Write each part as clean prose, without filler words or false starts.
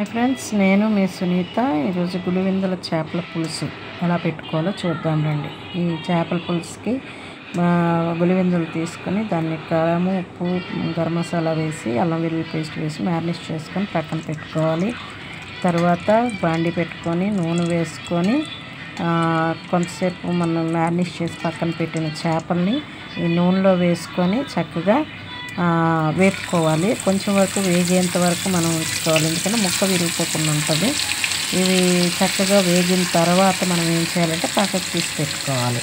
Hi friends, నేను మీ సునీత. ఈరోజు గులివిందల చేపల పులుసు ఎలా పెట్టుకోవాలో చూద్దాం రండి. ఈ చేపల పులుసుకి గులివిందలు తీసుకొని దాన్ని కారము, ఉప్పు, గరం మసాలా వేసి అల్లం వెల్లుల్లి పేస్ట్ వేసి మ్యారినేట్ చేసుకొని పక్కన పెట్టుకోవాలి. తర్వాత బాండి పెట్టుకొని నూనె వేసుకొని కొంతసేపు మనం మ్యారినేట్ చేసి పక్కన పెట్టిన చేపల్ని ఈ నూనెలో వేసుకొని చక్కగా వేపుకోవాలి. కొంచెం వరకు వేగేంత వరకు మనం ఉంచుకోవాలి, ఎందుకంటే ముక్క విరిగిపోకుండా ఉంటుంది. ఇవి చక్కగా వేగిన తర్వాత మనం ఏం చేయాలంటే పక్కకు తీసి పెట్టుకోవాలి.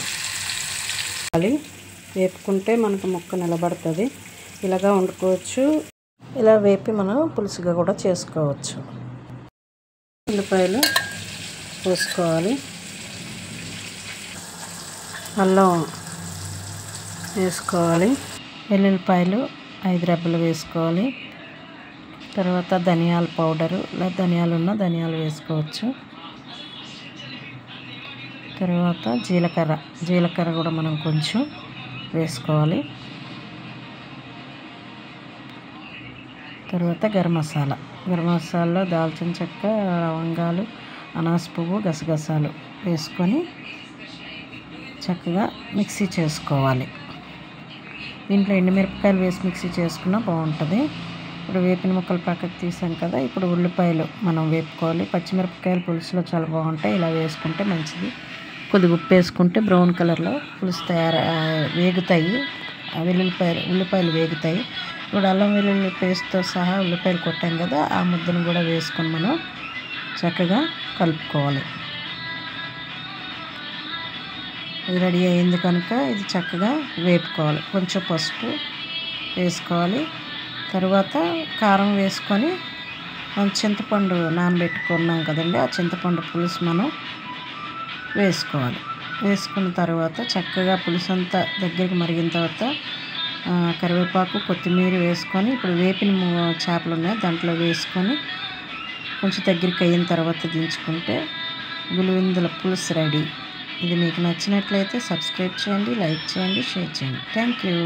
వేపుకుంటే మనకు ముక్క నిలబడుతుంది. ఇలాగా వండుకోవచ్చు. ఇలా వేపి మనం పులుసుగా కూడా చేసుకోవచ్చు. ఉల్లిపాయలు పోసుకోవాలి, అల్లం వేసుకోవాలి, వెల్లుల్లిపాయలు 5 రెబ్బలు వేసుకోవాలి. తర్వాత ధనియాల పౌడరు, లేదా ధనియాలు ఉన్న ధనియాలు వేసుకోవచ్చు. తర్వాత జీలకర్ర కూడా మనం కొంచెం వేసుకోవాలి. తర్వాత గరం మసాలాలో దాల్చిన చెక్క, లవంగాలు, అనాస పువ్వు, గసగసాలు వేసుకొని చక్కగా మిక్సీ చేసుకోవాలి. దీంట్లో ఎండుమిరపకాయలు వేసి మిక్సీ చేసుకున్నా బాగుంటుంది. ఇప్పుడు వేపిన ముక్కలు పక్కకు తీసాం కదా, ఇప్పుడు ఉల్లిపాయలు మనం వేపుకోవాలి. పచ్చిమిరపకాయలు పులుసులో చాలా బాగుంటాయి, ఇలా వేసుకుంటే మంచిది. కొద్దిగా ఉప్పు వేసుకుంటే బ్రౌన్ కలర్లో పులుసు వేగుతాయి. ఉల్లిపాయలు వేగుతాయి. ఇప్పుడు అల్లం వెల్లుల్లి పేస్ట్తో సహా ఉల్లిపాయలు కొట్టాం కదా, ఆ ముద్దను కూడా వేసుకొని మనం చక్కగా కలుపుకోవాలి. ఇది రెడీ అయింది కనుక ఇది చక్కగా వేపుకోవాలి. కొంచెం పసుపు వేసుకోవాలి. తర్వాత కారం వేసుకొని మనం చింతపండు నానబెట్టుకున్నాం కదండి, ఆ చింతపండు పులుసు మనం వేసుకోవాలి. వేసుకున్న తర్వాత చక్కగా పులుసు అంతా దగ్గరికి మరిగిన తర్వాత కరివేపాకు, కొత్తిమీర వేసుకొని ఇప్పుడు వేపిన చేపలు ఉన్నాయి దాంట్లో వేసుకొని కొంచెం దగ్గరికి అయిన తర్వాత దించుకుంటే గులివిందల పులుసు రెడీ. ఇది మీకు నచ్చినట్లయితే సబ్స్క్రైబ్ చేయండి, లైక్ చేయండి, షేర్ చేయండి. Thank you.